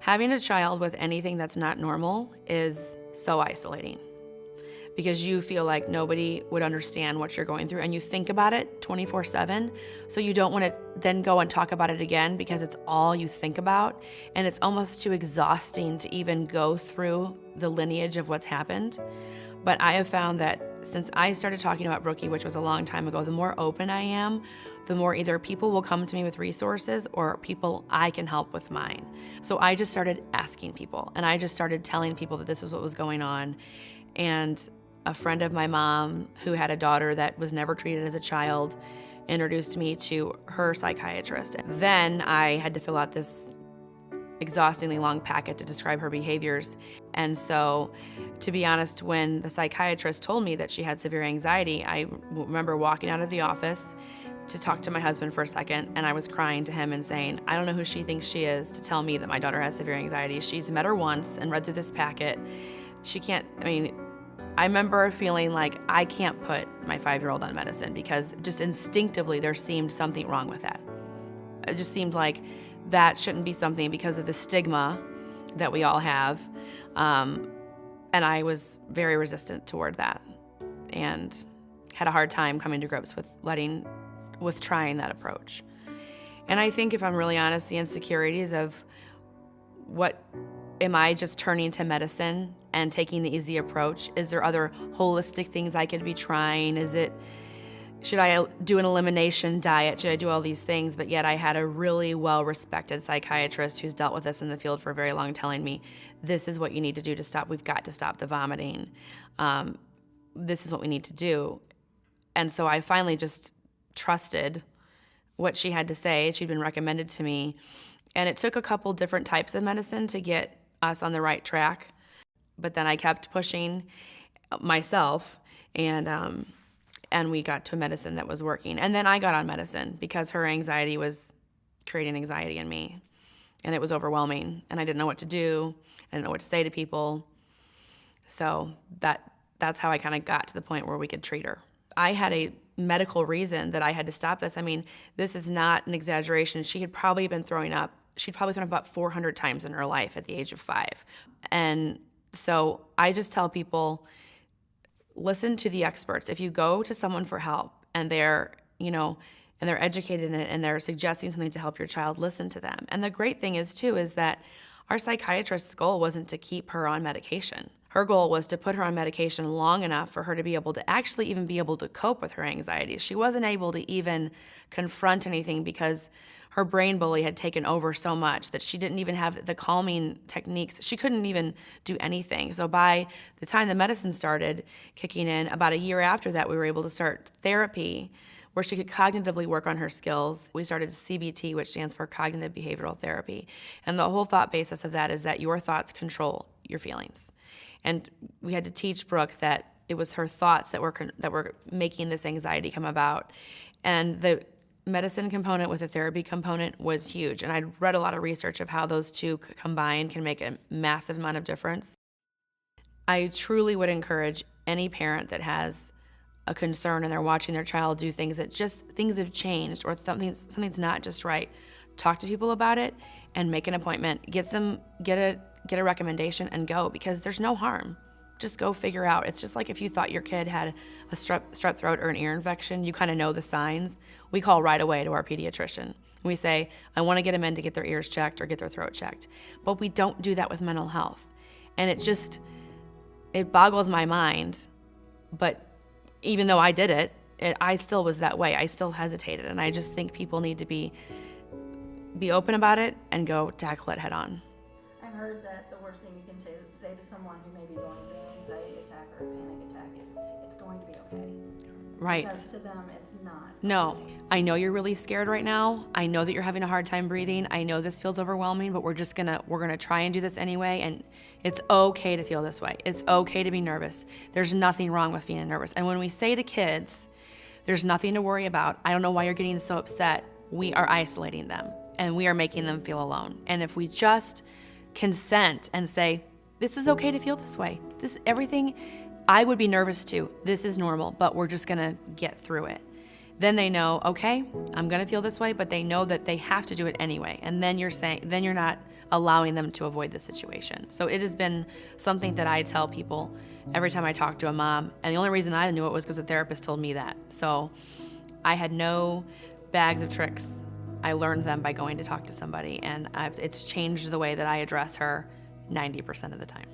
Having a child with anything that's not normal is so isolating because you feel like nobody would understand what you're going through and you think about it 24/7. So you don't want to then go and talk about it again because it's all you think about. And it's almost too exhausting to even go through the lineage of what's happened. But I have found that since I started talking about Brookie, which was a long time ago, the more open I am, the more either people will come to me with resources or people I can help with mine. So I just started asking people and I just started telling people that this was what was going on. And a friend of my mom who had a daughter that was never treated as a child introduced me to her psychiatrist. Then I had to fill out this exhaustingly long packet to describe her behaviors. And so, to be honest, when the psychiatrist told me that she had severe anxiety, I remember walking out of the office to talk to my husband for a second, and I was crying to him and saying, I don't know who she thinks she is to tell me that my daughter has severe anxiety. She's met her once and read through this packet. She can't, I remember feeling like I can't put my 5-year-old on medicine because just instinctively there seemed something wrong with that. It just seemed like that shouldn't be something because of the stigma that we all have. And I was very resistant toward that and had a hard time coming to grips with trying that approach. And I think if I'm really honest, the insecurities of what am I just turning to medicine and taking the easy approach? Is there other holistic things I could be trying? Should I do an elimination diet? Should I do all these things? But yet I had a really well-respected psychiatrist who's dealt with this in the field for very long telling me, this is what you need to do to stop. We've got to stop the vomiting. This is what we need to do. And so I finally just trusted what she had to say. She'd been recommended to me. And it took a couple different types of medicine to get us on the right track. But then I kept pushing myself and we got to a medicine that was working. And then I got on medicine because her anxiety was creating anxiety in me. And it was overwhelming. And I didn't know what to do. I didn't know what to say to people. So that's how I kind of got to the point where we could treat her. I had a medical reason that I had to stop this. This is not an exaggeration. She had probably been throwing up. She'd probably thrown up about 400 times in her life at the age of 5. And so I just tell people, listen to the experts. If you go to someone for help and they're educated in it and they're suggesting something to help your child, listen to them. And the great thing is that our psychiatrist's goal wasn't to keep her on medication. Her goal was to put her on medication long enough for her to be able to actually even be able to cope with her anxieties. She wasn't able to even confront anything because her brain bully had taken over so much that she didn't even have the calming techniques. She couldn't even do anything. So by the time the medicine started kicking in, about a year after that, we were able to start therapy where she could cognitively work on her skills. We started CBT, which stands for Cognitive Behavioral Therapy. And the whole thought basis of that is that your thoughts control your feelings. And we had to teach Brooke that it was her thoughts that were making this anxiety come about. And the medicine component with the therapy component was huge. And I'd read a lot of research of how those two combined can make a massive amount of difference. I truly would encourage any parent that has a concern and they're watching their child do things that things have changed or something's not just right. Talk to people about it and make an appointment. Get a recommendation and go, because there's no harm. Just go figure out. It's just like if you thought your kid had a strep throat or an ear infection, you kind of know the signs. We call right away to our pediatrician. We say, I want to get them in to get their ears checked or get their throat checked. But we don't do that with mental health. And it boggles my mind. But even though I did it, I still was that way. I still hesitated. And I just think people need to be open about it and go tackle it head on. I've heard that the worst thing you can say to someone who may be going through an anxiety attack or a panic attack is, it's going to be okay. Right. Because to them, it's not. No. I know you're really scared right now. I know that you're having a hard time breathing. I know this feels overwhelming, but we're gonna try and do this anyway. And it's okay to feel this way. It's okay to be nervous. There's nothing wrong with being nervous. And when we say to kids, there's nothing to worry about, I don't know why you're getting so upset, we are isolating them and we are making them feel alone. And if we just consent and say, this is okay to feel this way. Everything, I would be nervous too. This is normal, but we're just gonna get through it. Then they know, okay, I'm gonna feel this way, but they know that they have to do it anyway. And then you're not allowing them to avoid the situation. So it has been something that I tell people every time I talk to a mom. And the only reason I knew it was because the therapist told me that. So I had no bags of tricks. I learned them by going to talk to somebody, and it's changed the way that I address her 90% of the time.